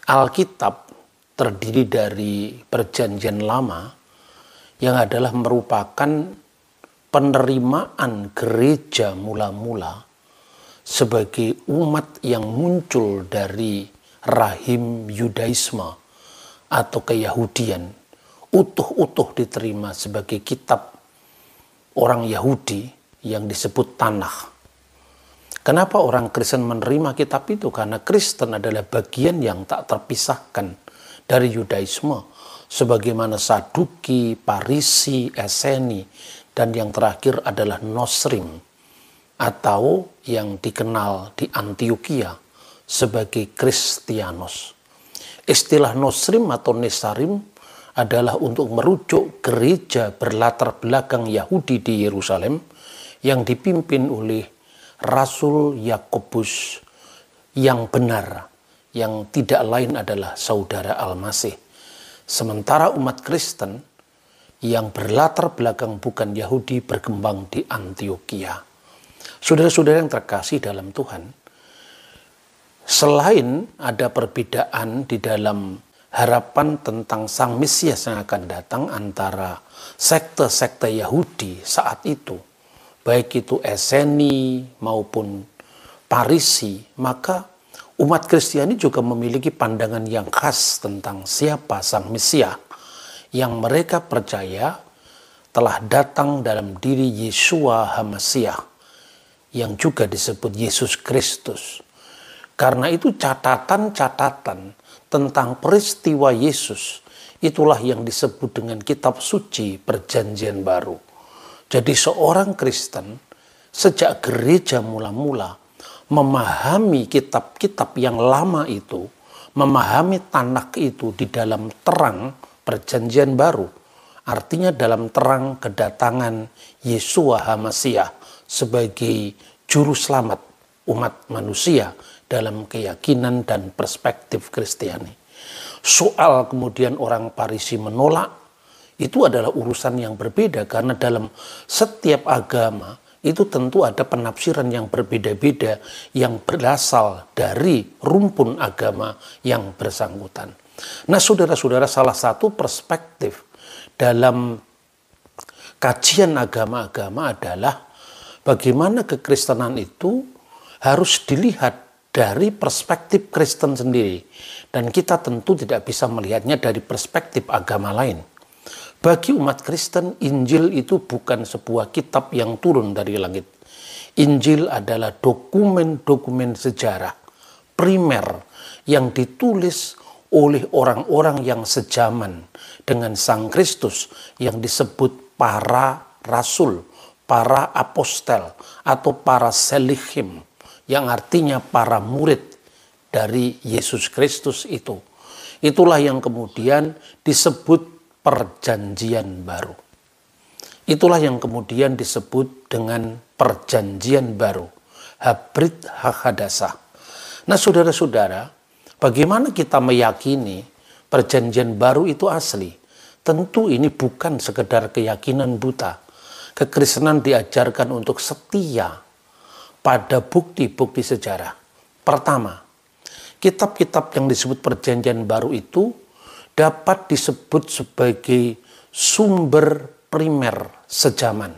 Alkitab terdiri dari Perjanjian Lama yang adalah merupakan penerimaan gereja mula-mula sebagai umat yang muncul dari rahim Yudaisme atau keyahudian, utuh-utuh diterima sebagai kitab orang Yahudi yang disebut Tanakh. Kenapa orang Kristen menerima kitab itu? Karena Kristen adalah bagian yang tak terpisahkan dari Yudaisme, sebagaimana Saduki, Parisi, Eseni, dan yang terakhir adalah Nosrim, atau yang dikenal di Antioquia sebagai Kristianos. Istilah Nosrim atau Nesarim adalah untuk merujuk gereja berlatar belakang Yahudi di Yerusalem yang dipimpin oleh Rasul Yakobus yang benar, yang tidak lain adalah saudara Al-Masih. Sementara umat Kristen yang berlatar belakang bukan Yahudi berkembang di Antioquia. Saudara-saudara yang terkasih dalam Tuhan, selain ada perbedaan di dalam harapan tentang Sang Mesias yang akan datang antara sekte-sekte Yahudi saat itu, baik itu Eseni maupun Parisi, maka umat Kristiani juga memiliki pandangan yang khas tentang siapa Sang Mesias yang mereka percaya telah datang dalam diri Yeshua HaMasiah yang juga disebut Yesus Kristus. Karena itu catatan-catatan tentang peristiwa Yesus itulah yang disebut dengan kitab suci Perjanjian Baru. Jadi seorang Kristen sejak gereja mula-mula memahami kitab-kitab yang lama itu, memahami Tanakh itu di dalam terang Perjanjian Baru. Artinya dalam terang kedatangan Yeshua HaMasiah sebagai juru selamat umat manusia dalam keyakinan dan perspektif Kristiani. Soal kemudian orang Parisi menolak, itu adalah urusan yang berbeda, karena dalam setiap agama itu tentu ada penafsiran yang berbeda-beda yang berasal dari rumpun agama yang bersangkutan. Nah, saudara-saudara, salah satu perspektif dalam kajian agama-agama adalah bagaimana kekristenan itu harus dilihat dari perspektif Kristen sendiri. Dan kita tentu tidak bisa melihatnya dari perspektif agama lain. Bagi umat Kristen, Injil itu bukan sebuah kitab yang turun dari langit. Injil adalah dokumen-dokumen sejarah primer yang ditulis oleh orang-orang yang sejaman dengan Sang Kristus yang disebut para rasul, para apostel, atau para selichim, yang artinya para murid dari Yesus Kristus itu. Itulah yang kemudian disebut Perjanjian Baru. Itulah yang kemudian disebut dengan Perjanjian Baru, Habrit Hakadasah. Nah, saudara-saudara, bagaimana kita meyakini Perjanjian Baru itu asli? Tentu ini bukan sekedar keyakinan buta. Kekristenan diajarkan untuk setia pada bukti-bukti sejarah. Pertama, kitab-kitab yang disebut Perjanjian Baru itu dapat disebut sebagai sumber primer sejaman.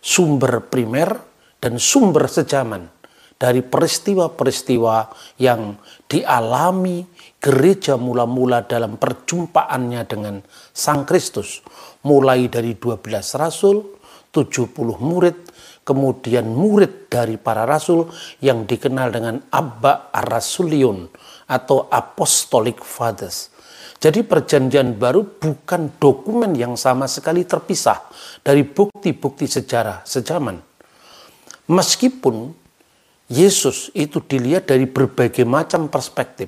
Sumber primer dan sumber sejaman dari peristiwa-peristiwa yang dialami gereja mula-mula dalam perjumpaannya dengan Sang Kristus. Mulai dari 12 rasul, 70 murid, kemudian murid dari para rasul yang dikenal dengan Abba Arasulion atau Apostolic Fathers. Jadi Perjanjian Baru bukan dokumen yang sama sekali terpisah dari bukti-bukti sejarah sejaman. Meskipun Yesus itu dilihat dari berbagai macam perspektif,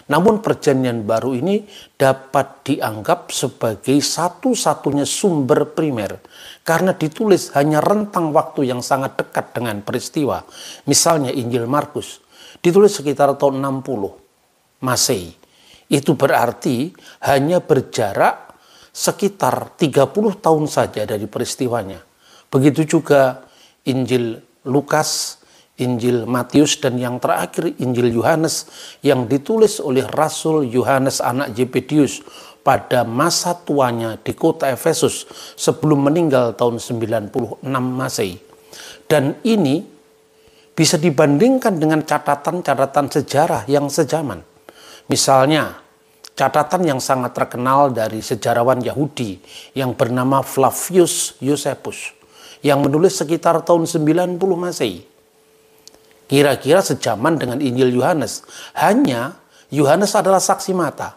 namun Perjanjian Baru ini dapat dianggap sebagai satu-satunya sumber primer karena ditulis hanya rentang waktu yang sangat dekat dengan peristiwa. Misalnya Injil Markus ditulis sekitar tahun 60 Masehi. Itu berarti hanya berjarak sekitar 30 tahun saja dari peristiwanya. Begitu juga Injil Lukas Injil Matius, dan yang terakhir Injil Yohanes yang ditulis oleh Rasul Yohanes anak Zebedius pada masa tuanya di kota Efesus sebelum meninggal tahun 96 Masehi. Dan ini bisa dibandingkan dengan catatan-catatan sejarah yang sejaman. Misalnya, catatan yang sangat terkenal dari sejarawan Yahudi yang bernama Flavius Josephus yang menulis sekitar tahun 90 Masehi. Kira-kira sejaman dengan Injil Yohanes. Hanya Yohanes adalah saksi mata.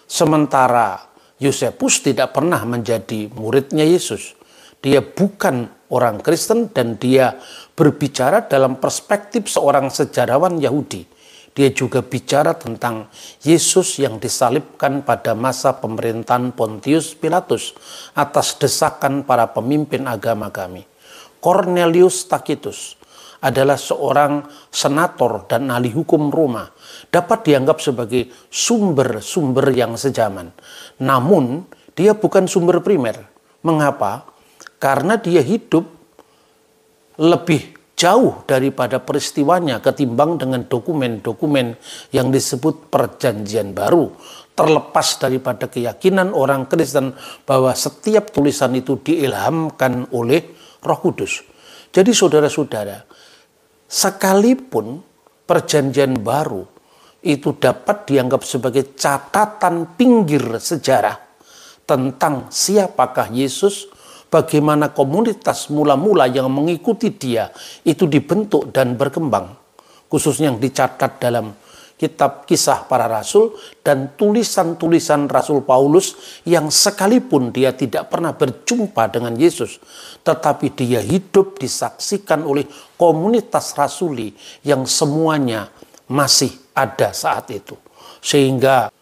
Sementara Josephus tidak pernah menjadi muridnya Yesus. Dia bukan orang Kristen dan dia berbicara dalam perspektif seorang sejarawan Yahudi. Dia juga bicara tentang Yesus yang disalibkan pada masa pemerintahan Pontius Pilatus atas desakan para pemimpin agama kami. Cornelius Tacitus adalah seorang senator dan ahli hukum Roma, dapat dianggap sebagai sumber-sumber yang sejaman. Namun, dia bukan sumber primer. Mengapa? Karena dia hidup lebih jauh daripada peristiwanya ketimbang dengan dokumen-dokumen yang disebut Perjanjian Baru. Terlepas daripada keyakinan orang Kristen bahwa setiap tulisan itu diilhamkan oleh Roh Kudus. Jadi saudara-saudara, sekalipun Perjanjian Baru itu dapat dianggap sebagai catatan pinggir sejarah tentang siapakah Yesus, bagaimana komunitas mula-mula yang mengikuti dia itu dibentuk dan berkembang, khususnya yang dicatat dalam kitab Kisah Para Rasul dan tulisan-tulisan Rasul Paulus yang sekalipun dia tidak pernah berjumpa dengan Yesus, tetapi dia hidup disaksikan oleh komunitas rasuli yang semuanya masih ada saat itu. Sehingga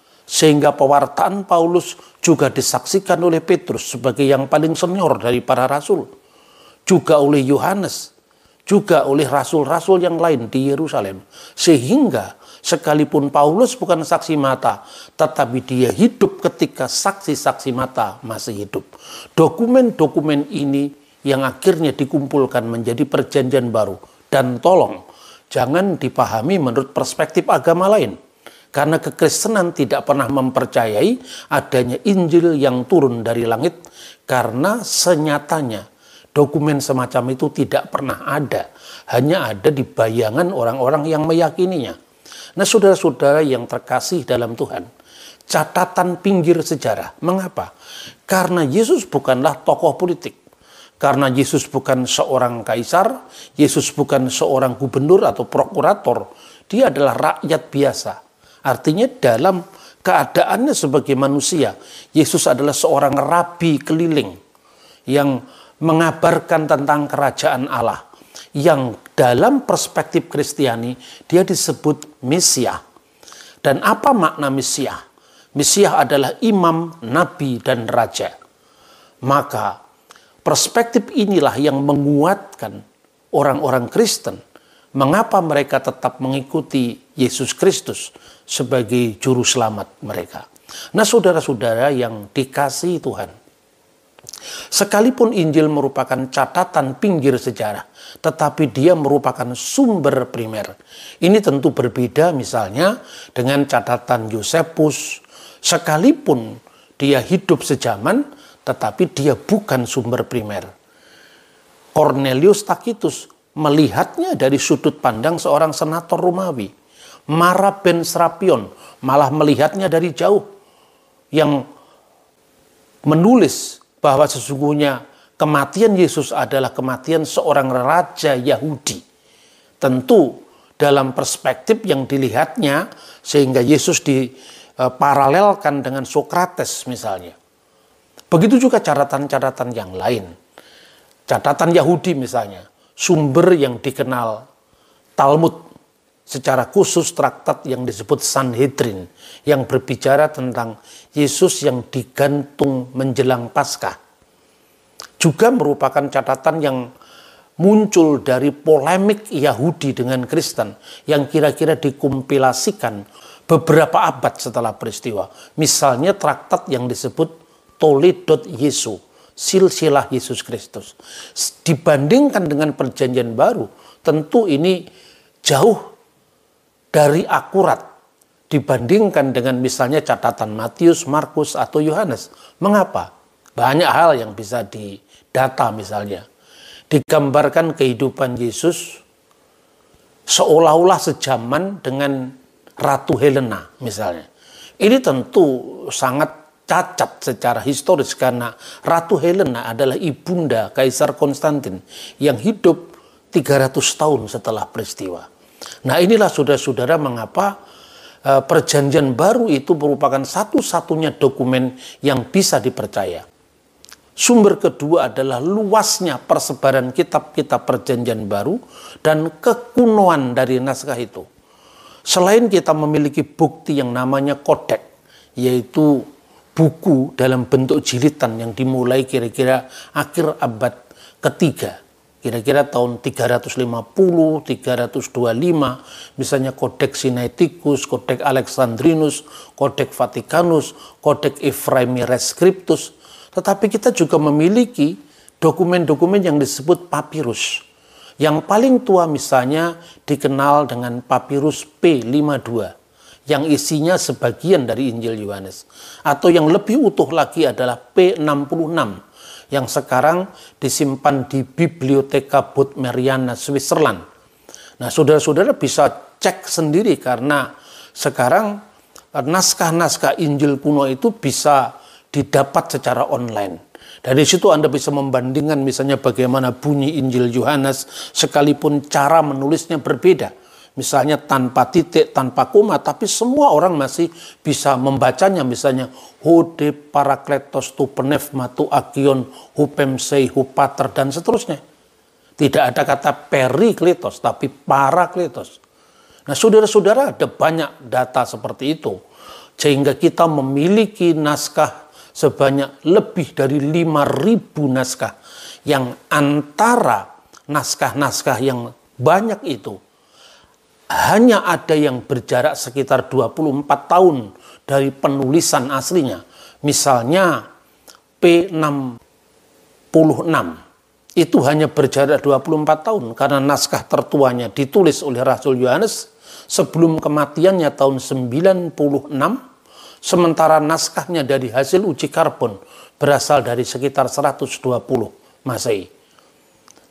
pewartaan Paulus juga disaksikan oleh Petrus sebagai yang paling senior dari para rasul, juga oleh Yohanes, juga oleh rasul-rasul yang lain di Yerusalem. Sehingga sekalipun Paulus bukan saksi mata, tetapi dia hidup ketika saksi-saksi mata masih hidup. Dokumen-dokumen ini yang akhirnya dikumpulkan menjadi Perjanjian Baru. Dan tolong, jangan dipahami menurut perspektif agama lain. Karena kekristenan tidak pernah mempercayai adanya Injil yang turun dari langit, karena senyatanya dokumen semacam itu tidak pernah ada. Hanya ada di bayangan orang-orang yang meyakininya. Nah, saudara-saudara yang terkasih dalam Tuhan, catatan pinggir sejarah. Mengapa? Karena Yesus bukanlah tokoh politik. Karena Yesus bukan seorang kaisar, Yesus bukan seorang gubernur atau prokurator. Dia adalah rakyat biasa. Artinya dalam keadaannya sebagai manusia, Yesus adalah seorang rabi keliling yang mengabarkan tentang kerajaan Allah. Yang dalam perspektif Kristiani, dia disebut Mesias. Dan apa makna Mesias? Mesias adalah imam, nabi, dan raja. Maka perspektif inilah yang menguatkan orang-orang Kristen. Mengapa mereka tetap mengikuti Yesus Kristus sebagai juru selamat mereka. Nah, saudara-saudara yang dikasihi Tuhan, sekalipun Injil merupakan catatan pinggir sejarah, tetapi dia merupakan sumber primer. Ini tentu berbeda misalnya dengan catatan Josephus. Sekalipun dia hidup sejaman, tetapi dia bukan sumber primer. Cornelius Tacitus melihatnya dari sudut pandang seorang senator Romawi. Mara ben Serapion malah melihatnya dari jauh, yang menulis bahwa sesungguhnya kematian Yesus adalah kematian seorang raja Yahudi. Tentu dalam perspektif yang dilihatnya, sehingga Yesus diparalelkan dengan Sokrates misalnya. Begitu juga catatan-catatan yang lain. Catatan Yahudi misalnya, sumber yang dikenal Talmud, secara khusus traktat yang disebut Sanhedrin, yang berbicara tentang Yesus yang digantung menjelang Paskah. Juga merupakan catatan yang muncul dari polemik Yahudi dengan Kristen, yang kira-kira dikompilasikan beberapa abad setelah peristiwa. Misalnya traktat yang disebut Toledot Yesu, silsilah Yesus Kristus. Dibandingkan dengan Perjanjian Baru, tentu ini jauh dari akurat dibandingkan dengan misalnya catatan Matius, Markus, atau Yohanes. Mengapa? Banyak hal yang bisa didata misalnya. Digambarkan kehidupan Yesus seolah-olah sejaman dengan Ratu Helena misalnya. Ini tentu sangat cacat secara historis karena Ratu Helena adalah ibunda Kaisar Konstantin yang hidup 300 tahun setelah peristiwa. Nah, inilah saudara-saudara mengapa Perjanjian Baru itu merupakan satu-satunya dokumen yang bisa dipercaya. Sumber kedua adalah luasnya persebaran kitab-kitab Perjanjian Baru dan kekunoan dari naskah itu. Selain kita memiliki bukti yang namanya kodek, yaitu buku dalam bentuk jilitan yang dimulai kira-kira akhir abad ketiga, kira-kira tahun 350, 325, misalnya Kodek Sinaiticus, Kodek Alexandrinus, Kodek Vaticanus, Kodek Ephraemi Rescriptus. Tetapi kita juga memiliki dokumen-dokumen yang disebut papirus. Yang paling tua misalnya dikenal dengan papirus P52. Yang isinya sebagian dari Injil Yohanes. Atau yang lebih utuh lagi adalah P66 yang sekarang disimpan di Bibliotheca Bodmeriana, Switzerland. Nah, saudara-saudara bisa cek sendiri karena sekarang naskah-naskah Injil kuno itu bisa didapat secara online. Dari situ Anda bisa membandingkan misalnya bagaimana bunyi Injil Yohanes sekalipun cara menulisnya berbeda. Misalnya tanpa titik, tanpa koma, tapi semua orang masih bisa membacanya. Misalnya, Hode Parakletos tu Pneuma tu Agion Hupemsei Hupater dan seterusnya. Tidak ada kata Perikletos, tapi Parakletos. Nah, saudara-saudara, ada banyak data seperti itu. Sehingga kita memiliki naskah sebanyak lebih dari 5.000 naskah. Yang antara naskah-naskah yang banyak itu, hanya ada yang berjarak sekitar 24 tahun dari penulisan aslinya. Misalnya P66 itu hanya berjarak 24 tahun karena naskah tertuanya ditulis oleh Rasul Yohanes sebelum kematiannya tahun 96, sementara naskahnya dari hasil uji karbon berasal dari sekitar 120 Masehi.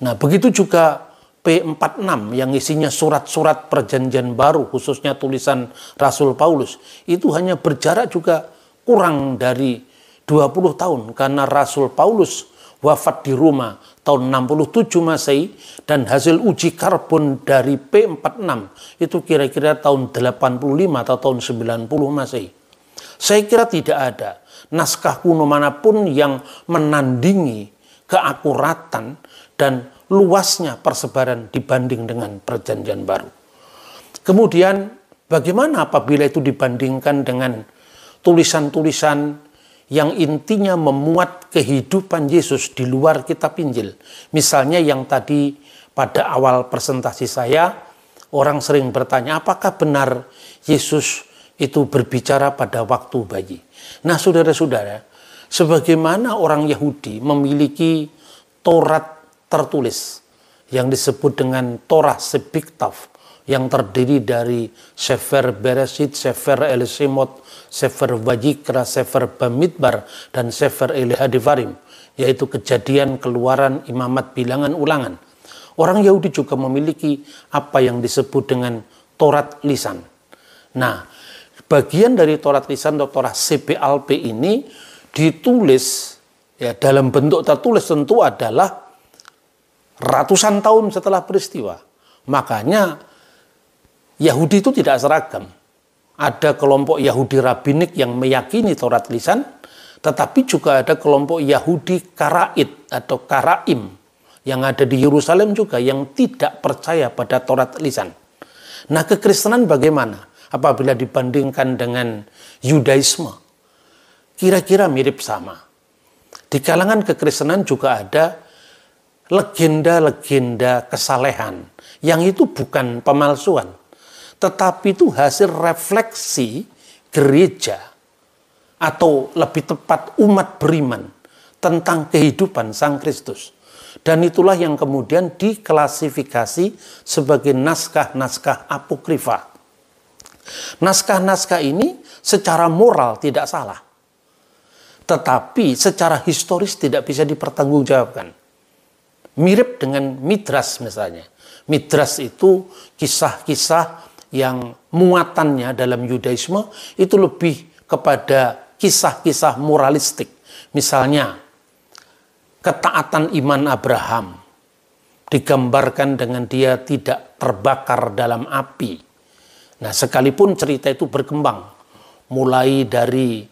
Nah, begitu juga P46 yang isinya surat-surat Perjanjian Baru, khususnya tulisan Rasul Paulus, itu hanya berjarak juga kurang dari 20 tahun karena Rasul Paulus wafat di Roma tahun 67 Masehi dan hasil uji karbon dari P46 itu kira-kira tahun 85 atau tahun 90 Masehi. Saya kira tidak ada naskah kuno manapun yang menandingi keakuratan dan luasnya persebaran dibanding dengan Perjanjian Baru. Kemudian bagaimana apabila itu dibandingkan dengan tulisan-tulisan yang intinya memuat kehidupan Yesus di luar kitab Injil. Misalnya yang tadi pada awal presentasi saya, orang sering bertanya apakah benar Yesus itu berbicara pada waktu bayi. Nah, saudara-saudara, sebagaimana orang Yahudi memiliki Taurat tertulis yang disebut dengan Torah Sebiktav yang terdiri dari Sefer Bereshit, Sefer El Shemot, Sefer Vayikra, Sefer Bamidbar, dan Sefer Devarim, yaitu Kejadian, Keluaran, Imamat, Bilangan, Ulangan. Orang Yahudi juga memiliki apa yang disebut dengan Taurat lisan. Nah, bagian dari Taurat lisan atau Torah CPLP ini ditulis ya dalam bentuk tertulis tentu adalah ratusan tahun setelah peristiwa. Makanya Yahudi itu tidak seragam. Ada kelompok Yahudi Rabbinik yang meyakini Taurat lisan, tetapi juga ada kelompok Yahudi Karaid atau Karaim yang ada di Yerusalem juga yang tidak percaya pada Taurat lisan. Nah, kekristenan bagaimana apabila dibandingkan dengan Yudaisme? Kira-kira mirip sama. Di kalangan kekristenan juga ada legenda-legenda kesalehan yang itu bukan pemalsuan, tetapi itu hasil refleksi gereja atau lebih tepat umat beriman tentang kehidupan Sang Kristus. Dan itulah yang kemudian diklasifikasi sebagai naskah-naskah apokrifa. Naskah-naskah ini secara moral tidak salah, tetapi secara historis tidak bisa dipertanggungjawabkan. Mirip dengan Midras misalnya. Midras itu kisah-kisah yang muatannya dalam Yudaisme itu lebih kepada kisah-kisah moralistik. Misalnya, ketaatan iman Abraham digambarkan dengan dia tidak terbakar dalam api. Nah, sekalipun cerita itu berkembang mulai dari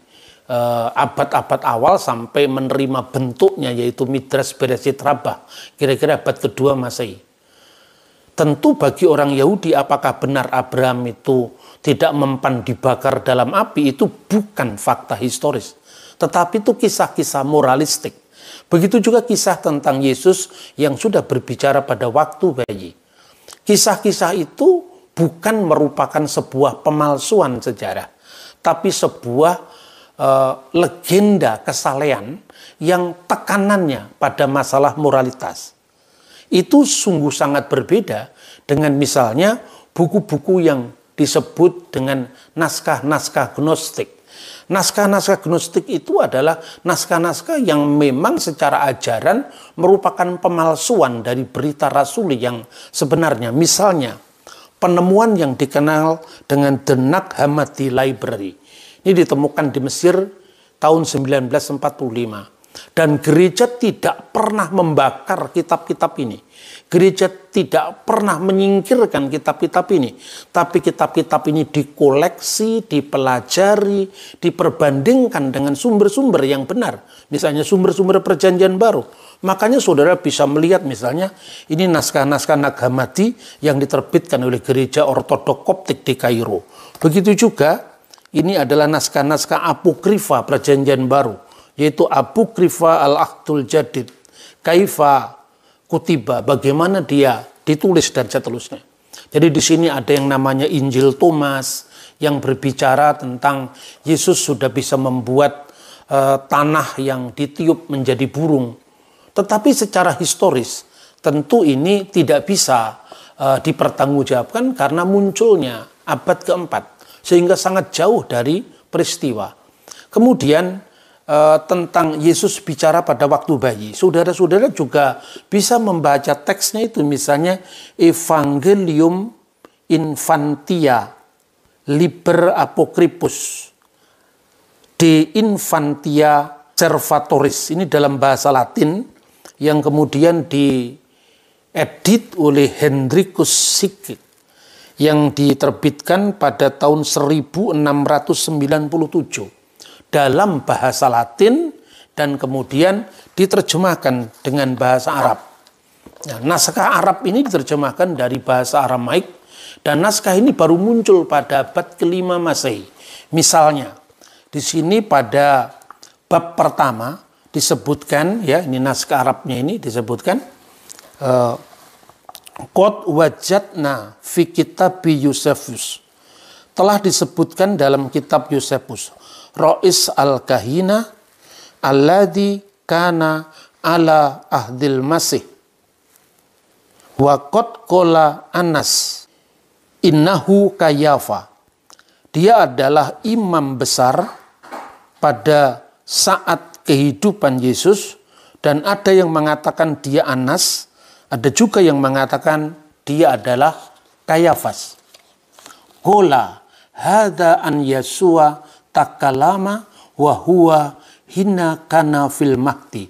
abad-abad awal sampai menerima bentuknya yaitu Midras Bereshit Rabbah, kira-kira abad kedua Masehi. Tentu bagi orang Yahudi apakah benar Abraham itu tidak mempan dibakar dalam api itu bukan fakta historis. Tetapi itu kisah-kisah moralistik. Begitu juga kisah tentang Yesus yang sudah berbicara pada waktu bayi. Kisah-kisah itu bukan merupakan sebuah pemalsuan sejarah, tapi sebuah legenda kesalehan yang tekanannya pada masalah moralitas. Itu sungguh sangat berbeda dengan misalnya buku-buku yang disebut dengan naskah-naskah gnostik. Naskah-naskah gnostik itu adalah naskah-naskah yang memang secara ajaran merupakan pemalsuan dari berita rasuli yang sebenarnya. Misalnya, penemuan yang dikenal dengan The Nag Hammadi Library. Ini ditemukan di Mesir tahun 1945. Dan gereja tidak pernah membakar kitab-kitab ini. Gereja tidak pernah menyingkirkan kitab-kitab ini. Tapi kitab-kitab ini dikoleksi, dipelajari, diperbandingkan dengan sumber-sumber yang benar. Misalnya sumber-sumber perjanjian baru. Makanya saudara bisa melihat misalnya ini naskah-naskah Nag Hammadi yang diterbitkan oleh gereja ortodok Koptik di Kairo. Begitu juga ini adalah naskah-naskah apokrifa perjanjian baru, yaitu Apokrifa Al-Ahdul Jadid, Kaifa Kutiba, bagaimana dia ditulis dan seterusnya. Jadi di sini ada yang namanya Injil Thomas yang berbicara tentang Yesus sudah bisa membuat tanah yang ditiup menjadi burung. Tetapi secara historis tentu ini tidak bisa dipertanggungjawabkan karena munculnya abad keempat. Sehingga sangat jauh dari peristiwa. Kemudian tentang Yesus bicara pada waktu bayi. Saudara-saudara juga bisa membaca teksnya itu. Misalnya Evangelium Infantia Liber Apocryphus De Infantia Servatoris. Ini dalam bahasa Latin yang kemudian diedit oleh Hendrikus Sicket, yang diterbitkan pada tahun 1697 dalam bahasa Latin dan kemudian diterjemahkan dengan bahasa Arab. Nah, naskah Arab ini diterjemahkan dari bahasa Aramaik dan naskah ini baru muncul pada abad ke-5 Masehi. Misalnya, di sini pada bab pertama disebutkan, ya ini naskah Arabnya ini disebutkan, Qad wajadna fi kitabi Yusefus, telah disebutkan dalam kitab Yusefus, Rois al-Kahina alladhi kana ala ahdil masih wa qad qala Anas innahu Kayafa. Dia adalah imam besar pada saat kehidupan Yesus, dan ada yang mengatakan dia Anas. Ada juga yang mengatakan dia adalah Kayafas. Qala hadza an Yasua takalama wa huwa hina kana fil mahdi.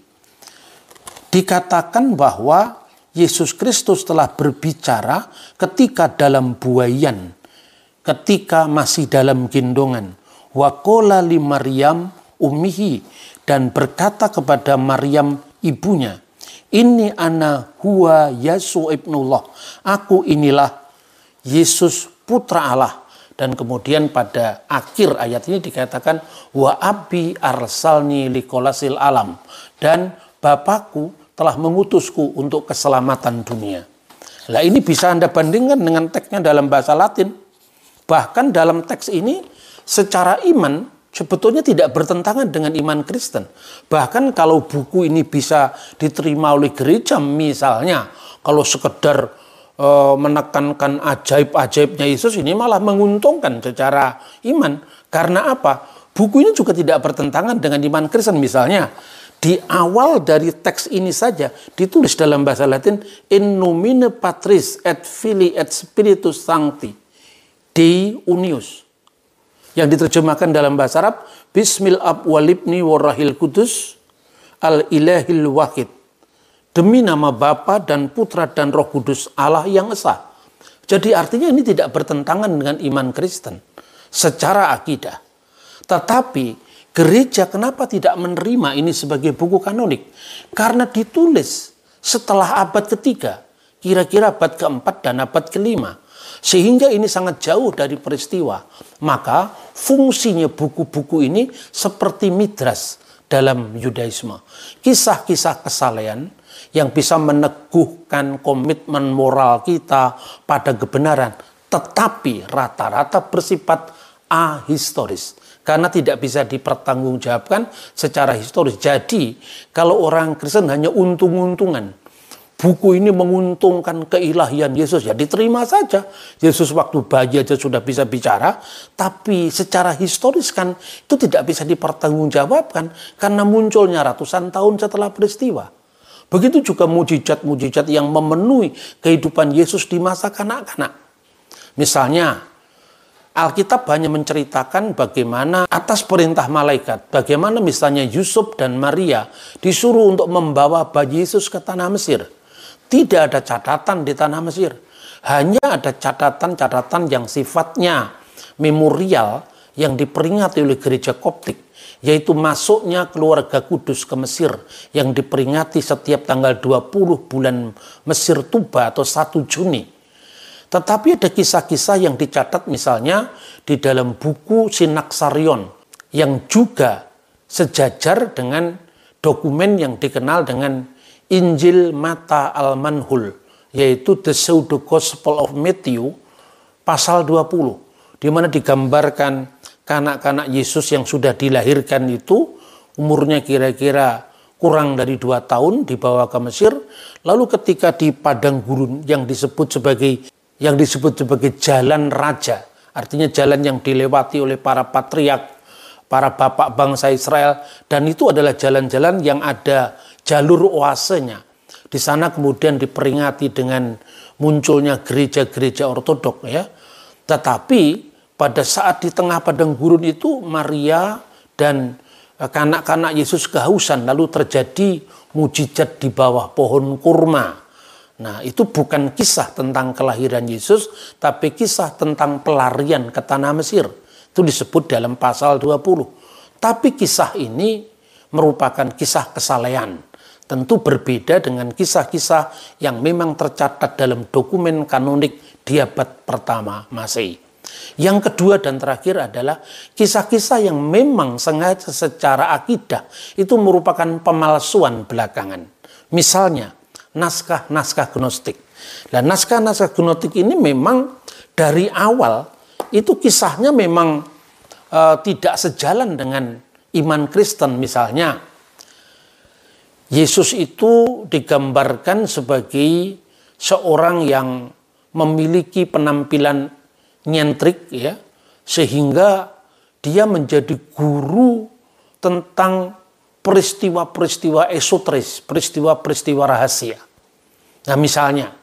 Dikatakan bahwa Yesus Kristus telah berbicara ketika dalam buayan, ketika masih dalam gendongan. Wa qala li Maryam ummihi, dan berkata kepada Maryam ibunya, Ini ana huwa Yesu ibnullah. Aku inilah Yesus putra Allah. Dan kemudian pada akhir ayat ini dikatakan wa abi arsalni liqolasil alam, dan Bapakku telah mengutusku untuk keselamatan dunia. Nah, ini bisa Anda bandingkan dengan teksnya dalam bahasa Latin. Bahkan dalam teks ini secara iman sebetulnya tidak bertentangan dengan iman Kristen. Bahkan kalau buku ini bisa diterima oleh gereja, misalnya kalau sekedar menekankan ajaib-ajaibnya Yesus, ini malah menguntungkan secara iman. Karena apa? Buku ini juga tidak bertentangan dengan iman Kristen. Misalnya di awal dari teks ini saja ditulis dalam bahasa Latin, in nomine Patris et Filii et Spiritus Sancti Dei Unius, yang diterjemahkan dalam bahasa Arab, Bismil Ab walibni warahil kudus al ilahil wahid. Demi nama Bapa dan Putra dan Roh Kudus Allah yang esa. Jadi artinya ini tidak bertentangan dengan iman Kristen secara akidah. Tetapi gereja kenapa tidak menerima ini sebagai buku kanonik? Karena ditulis setelah abad ketiga, kira-kira abad keempat dan abad kelima. Sehingga ini sangat jauh dari peristiwa. Maka fungsinya buku-buku ini seperti midras dalam Yudaisme. Kisah-kisah kesalehan yang bisa meneguhkan komitmen moral kita pada kebenaran. Tetapi rata-rata bersifat ahistoris. Karena tidak bisa dipertanggungjawabkan secara historis. Jadi kalau orang Kristen hanya untung-untungan, buku ini menguntungkan keilahian Yesus, ya diterima saja. Yesus waktu bayi aja sudah bisa bicara, tapi secara historis kan itu tidak bisa dipertanggungjawabkan karena munculnya ratusan tahun setelah peristiwa. Begitu juga mujizat-mujizat yang memenuhi kehidupan Yesus di masa kanak-kanak. Misalnya, Alkitab hanya menceritakan bagaimana atas perintah malaikat, bagaimana misalnya Yusuf dan Maria disuruh untuk membawa bayi Yesus ke tanah Mesir. Tidak ada catatan di tanah Mesir. Hanya ada catatan-catatan yang sifatnya memorial yang diperingati oleh gereja Koptik. Yaitu masuknya keluarga kudus ke Mesir yang diperingati setiap tanggal 20 bulan Mesir Tuba atau 1 Juni. Tetapi ada kisah-kisah yang dicatat misalnya di dalam buku Sinaksarion yang juga sejajar dengan dokumen yang dikenal dengan Injil Mata Al-Manhul, yaitu The Pseudo Gospel of Matthew, pasal 20, di mana digambarkan kanak-kanak Yesus yang sudah dilahirkan itu, umurnya kira-kira kurang dari 2 tahun, dibawa ke Mesir, lalu ketika di padang gurun yang disebut sebagai jalan raja, artinya jalan yang dilewati oleh para patriark, para bapak bangsa Israel, dan itu adalah jalan-jalan yang ada jalur oasenya. Di sana kemudian diperingati dengan munculnya gereja-gereja ortodok, ya. Tetapi pada saat di tengah padang gurun itu Maria dan kanak-kanak Yesus kehausan, lalu terjadi mujizat di bawah pohon kurma. Nah, itu bukan kisah tentang kelahiran Yesus, tapi kisah tentang pelarian ke tanah Mesir. Itu disebut dalam pasal 20. Tapi kisah ini merupakan kisah kesalehan. Tentu berbeda dengan kisah-kisah yang memang tercatat dalam dokumen kanonik di abad pertama Masehi. Yang kedua dan terakhir adalah kisah-kisah yang memang sengaja secara akidah itu merupakan pemalsuan belakangan. Misalnya, naskah-naskah gnostik. Dan naskah-naskah gnostik ini memang dari awal itu kisahnya memang tidak sejalan dengan iman Kristen. Misalnya, Yesus itu digambarkan sebagai seorang yang memiliki penampilan nyentrik, ya, sehingga dia menjadi guru tentang peristiwa-peristiwa esoteris, peristiwa-peristiwa rahasia. Nah, misalnya,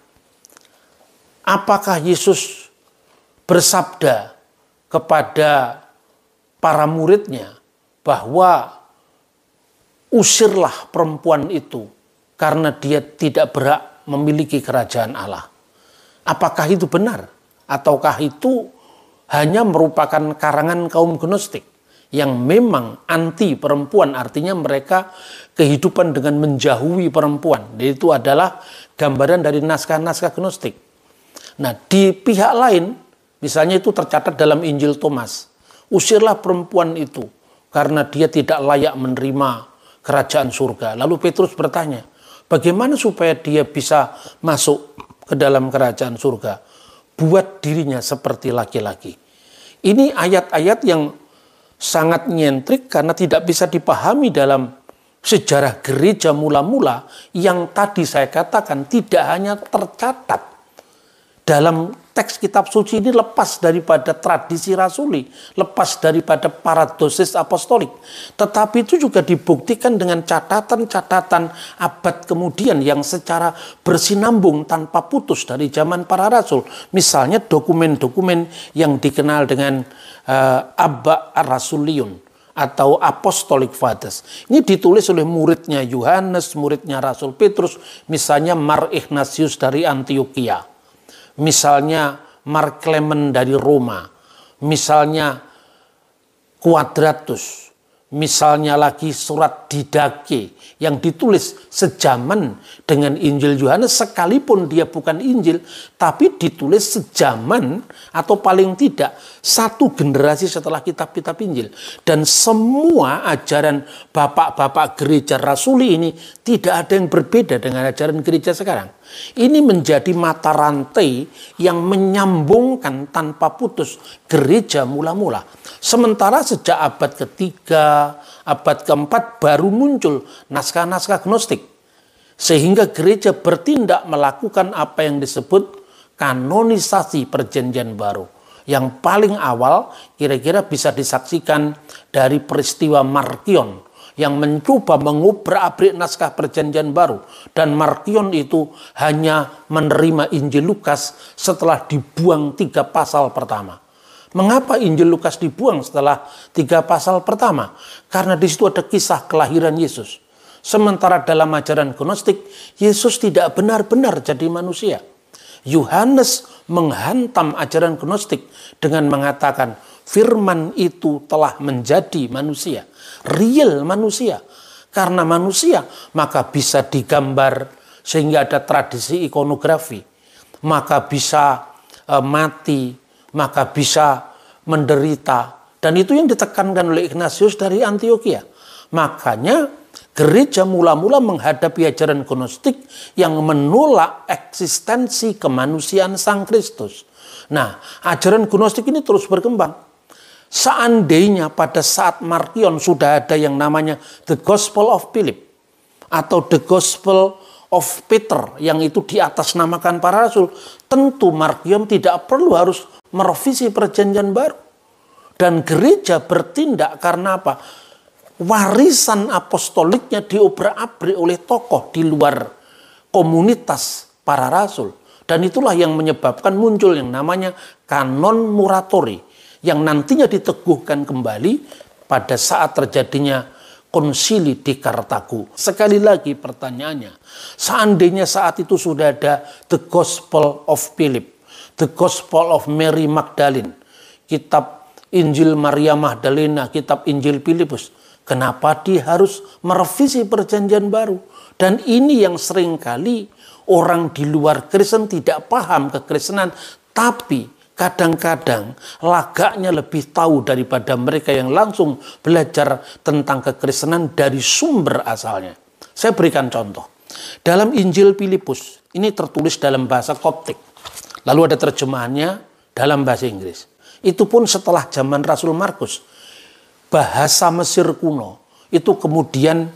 apakah Yesus bersabda kepada para muridnya bahwa usirlah perempuan itu karena dia tidak berhak memiliki kerajaan Allah? Apakah itu benar? Ataukah itu hanya merupakan karangan kaum gnostik yang memang anti perempuan, artinya mereka kehidupan dengan menjauhi perempuan. Dan itu adalah gambaran dari naskah-naskah gnostik. Nah, di pihak lain, misalnya itu tercatat dalam Injil Thomas, usirlah perempuan itu karena dia tidak layak menerima kerajaan surga. Lalu Petrus bertanya, bagaimana supaya dia bisa masuk ke dalam kerajaan surga? Buat dirinya seperti laki-laki. Ini ayat-ayat yang sangat nyentrik karena tidak bisa dipahami dalam sejarah gereja mula-mula yang tadi saya katakan tidak hanya tercatat dalam teks kitab suci ini, lepas daripada tradisi rasuli, lepas daripada paradosis apostolik, tetapi itu juga dibuktikan dengan catatan-catatan abad kemudian yang secara bersinambung tanpa putus dari zaman para rasul. Misalnya dokumen-dokumen yang dikenal dengan Abba Rasuliun atau Apostolic Fathers. Ini ditulis oleh muridnya Yohanes, muridnya Rasul Petrus, misalnya Mar Ignatius dari Antioquia, misalnya Mark Clement dari Roma, misalnya Quadratus, misalnya lagi surat Didache yang ditulis sejaman dengan Injil Yohanes, sekalipun dia bukan Injil, tapi ditulis sejaman atau paling tidak satu generasi setelah kitab-kitab Injil. Dan semua ajaran bapak-bapak gereja rasuli ini tidak ada yang berbeda dengan ajaran gereja sekarang. Ini menjadi mata rantai yang menyambungkan tanpa putus gereja mula-mula. Sementara sejak abad ketiga, abad keempat baru muncul naskah-naskah gnostik. Sehingga gereja bertindak melakukan apa yang disebut kanonisasi perjanjian baru. Yang paling awal kira-kira bisa disaksikan dari peristiwa Markion yang mencoba mengubrak-abrik naskah perjanjian baru. Dan Markion itu hanya menerima Injil Lukas setelah dibuang 3 pasal pertama. Mengapa Injil Lukas dibuang setelah 3 pasal pertama? Karena di situ ada kisah kelahiran Yesus. Sementara dalam ajaran gnostik, Yesus tidak benar-benar jadi manusia. Yohanes menghantam ajaran gnostik dengan mengatakan firman itu telah menjadi manusia, real manusia. Karena manusia maka bisa digambar sehingga ada tradisi ikonografi, maka bisa mati, maka bisa menderita. Dan itu yang ditekankan oleh Ignatius dari Antioquia. Makanya gereja mula-mula menghadapi ajaran gnostik yang menolak eksistensi kemanusiaan Sang Kristus. Nah, ajaran gnostik ini terus berkembang. Seandainya pada saat Markion sudah ada yang namanya The Gospel of Philip atau The Gospel of Peter yang itu di atas namakan para rasul, tentu Markion tidak perlu harus merevisi perjanjian baru. Dan gereja bertindak karena apa? Warisan apostoliknya diobrak-abrik oleh tokoh di luar komunitas para rasul. Dan itulah yang menyebabkan muncul yang namanya kanon muratori, yang nantinya diteguhkan kembali pada saat terjadinya konsili di Kartago. Sekali lagi pertanyaannya, seandainya saat itu sudah ada The Gospel of Philip, The Gospel of Mary Magdalene, kitab Injil Maria Magdalena, kitab Injil Filipus, kenapa dia harus merevisi perjanjian baru? Dan ini yang seringkali orang di luar Kristen tidak paham kekristenan, tapi kadang-kadang lagaknya lebih tahu daripada mereka yang langsung belajar tentang kekristenan dari sumber asalnya. Saya berikan contoh. Dalam Injil Filipus, ini tertulis dalam bahasa Koptik. Lalu ada terjemahannya dalam bahasa Inggris. Itu pun setelah zaman Rasul Markus. Bahasa Mesir kuno itu kemudian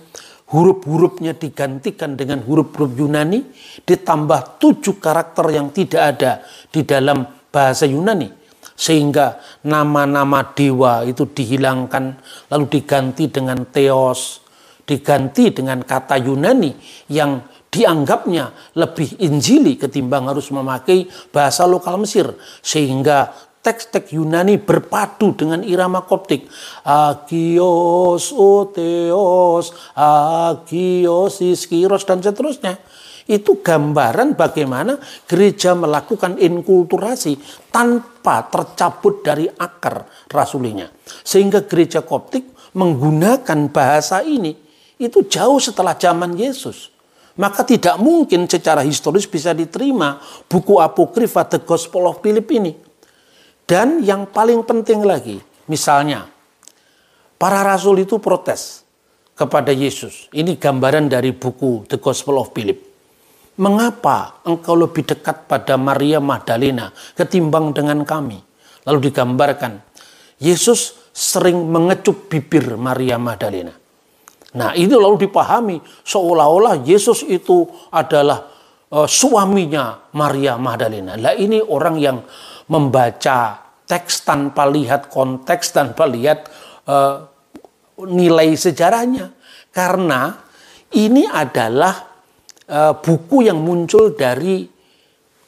huruf-hurufnya digantikan dengan huruf-huruf Yunani, ditambah 7 karakter yang tidak ada di dalam bahasa Yunani, sehingga nama-nama dewa itu dihilangkan lalu diganti dengan theos, diganti dengan kata Yunani yang dianggapnya lebih injili ketimbang harus memakai bahasa lokal Mesir, sehingga teks-teks Yunani berpadu dengan irama Koptik. Agios, oteos, agios, iskiros, dan seterusnya. Itu gambaran bagaimana gereja melakukan inkulturasi tanpa tercabut dari akar rasulinya. Sehingga gereja Koptik menggunakan bahasa ini itu jauh setelah zaman Yesus. Maka tidak mungkin secara historis bisa diterima buku apokrifa The Gospel of Philip ini. Dan yang paling penting lagi, misalnya para rasul itu protes kepada Yesus. Ini gambaran dari buku The Gospel of Philip. Mengapa engkau lebih dekat pada Maria Magdalena ketimbang dengan kami? Lalu digambarkan, Yesus sering mengecup bibir Maria Magdalena. Nah, ini lalu dipahami seolah-olah Yesus itu adalah suaminya Maria Magdalena. Lah ini orang yang membaca teks tanpa lihat konteks, tanpa lihat nilai sejarahnya. Karena ini adalah buku yang muncul dari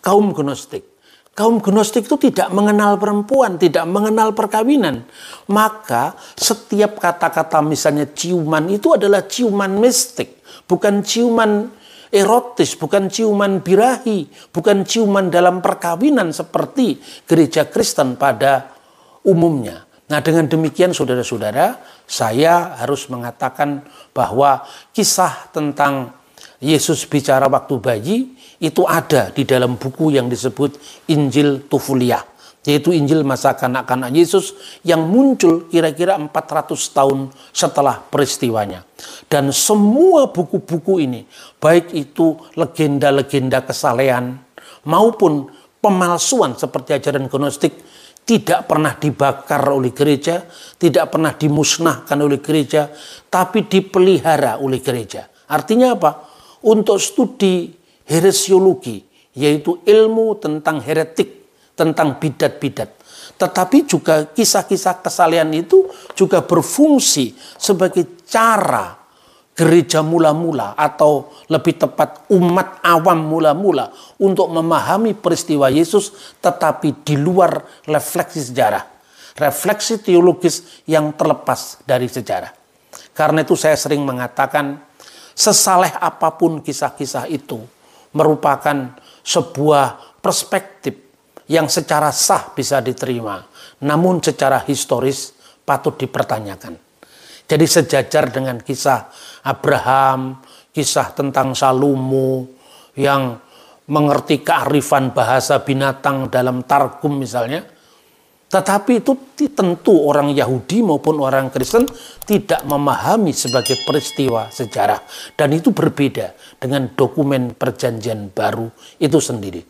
kaum Gnostik. Kaum Gnostik itu tidak mengenal perempuan, tidak mengenal perkawinan. Maka setiap kata-kata misalnya ciuman itu adalah ciuman mistik. Bukan ciuman erotis, bukan ciuman birahi, bukan ciuman dalam perkawinan seperti gereja Kristen pada umumnya. Nah, dengan demikian saudara-saudara, saya harus mengatakan bahwa kisah tentang Yesus bicara waktu bayi itu ada di dalam buku yang disebut Injil Tufuliah, yaitu Injil masa kanak-kanak Yesus yang muncul kira-kira 400 tahun setelah peristiwanya. Dan semua buku-buku ini, baik itu legenda-legenda kesalehan maupun pemalsuan seperti ajaran Gnostik, tidak pernah dibakar oleh gereja, tidak pernah dimusnahkan oleh gereja, tapi dipelihara oleh gereja. Artinya apa? Untuk studi heresiologi, yaitu ilmu tentang heretik, tentang bidat-bidat. Tetapi juga kisah-kisah kesalehan itu juga berfungsi sebagai cara gereja mula-mula, atau lebih tepat umat awam mula-mula untuk memahami peristiwa Yesus, tetapi di luar refleksi sejarah, refleksi teologis yang terlepas dari sejarah. Karena itu saya sering mengatakan, sesaleh apapun kisah-kisah itu merupakan sebuah perspektif yang secara sah bisa diterima, namun secara historis patut dipertanyakan. Jadi sejajar dengan kisah Abraham, kisah tentang Salomo yang mengerti kearifan bahasa binatang dalam Targum misalnya. Tetapi itu tentu orang Yahudi maupun orang Kristen tidak memahami sebagai peristiwa sejarah. Dan itu berbeda dengan dokumen perjanjian baru itu sendiri.